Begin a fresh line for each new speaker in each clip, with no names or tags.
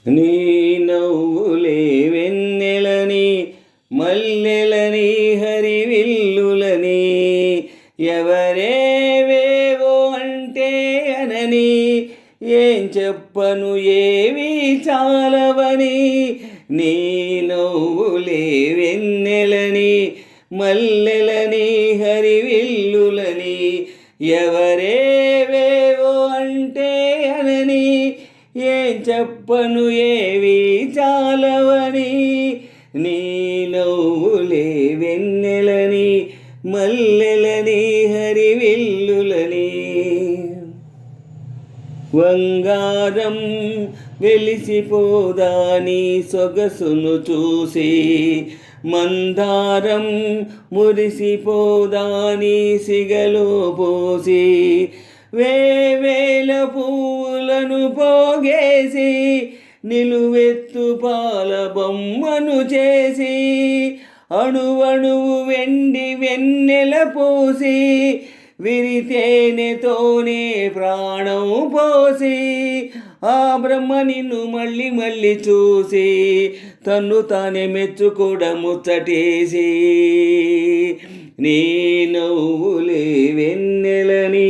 నీ నవ్వులే వెన్నెలని మల్లెలని హరివిల్లులని ఎవరేవేవో అంటే అనని ఏం చెప్పను ఏవి చాలవని నీ నవ్వులే వెన్నెలని మల్లెలని హరివిల్లులని ఎవరేవేవో అంటే అనని ఏం చెప్పను ఏవి చాలవని నీ నవ్వులే వెన్నెలని మల్లెలని హరివిల్లులని వంగారం వెలిసిపోదా నీ సొగసును చూసి మందారం మురిసిపోదా నీ సిగలో పోసి వేవేల పువ్వులను పోగేసి నిలువెత్తు పాల బొమ్మను చేసి అణువణువు వెండి వెన్నెల పోసి విరితేనెతోనే ప్రాణం పోసి ఆ బ్రహ్మ నిన్ను మళ్ళీ మళ్ళీ చూసి తన్ను తానే మెచ్చుకోడ ముచ్చటేసి నీ నవ్వులే వెన్నెలని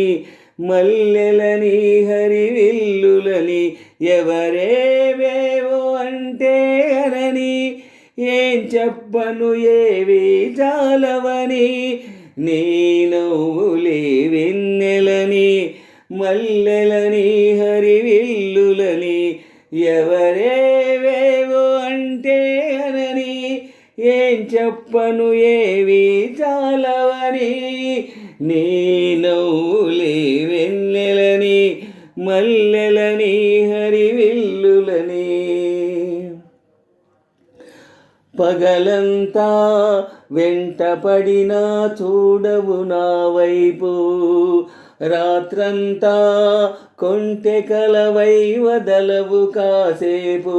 మల్లెలని హరివిల్లులని ఎవరేవేవో అంటే అనని ఏం చెప్పను ఏవి చాలవని నీ నవ్వులే వెన్నెలని మల్లెలని హరివిల్లులని ఎవరేవేవో అంటే అనని ఏం చెప్పను ఏవి చాలవని నీ నవ్వులే వెన్నెలని మల్లెలని హరివిల్లులని పగలంతా వెంటపడినా చూడవు నా వైపు రాత్రంతా కొంటె కలవై వదలవు కాసేపు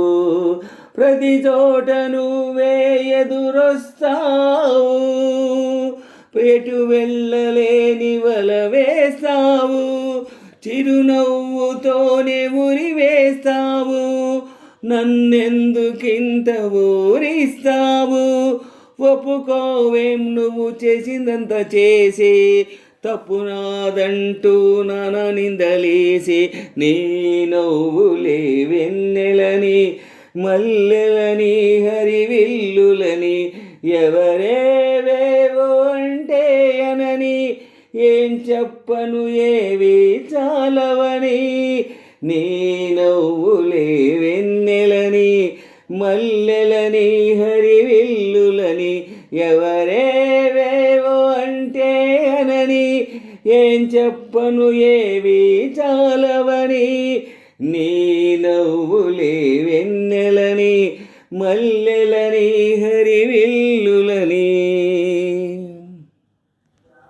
ప్రతి చోట నువ్వే ఎదురొస్తావు ఎటు వెళ్ళలేని వల వేస్తావు చిరునవ్వుతోనే ఉరి వేస్తావు నన్నెందుకింత ఊరిస్తావు ఒప్పుకోవేం నువ్వు చేసిందంత చేసి తప్పు నాదంటూ నానా నిందలేసి నీ నవ్వులే వెన్నెలని మల్లెలని హరివిల్లులని ఎవరేవేవో అంటే అనని ఏం చెప్పను ఏవి చాలవని నీ నవ్వులే వెన్నెలని మల్లెలని హరివిల్లులని ఎవరేవేవో అంటే అనని ఏం చెప్పను ఏవి చాలవని నీ నవ్వులే వెన్నెలని మల్లె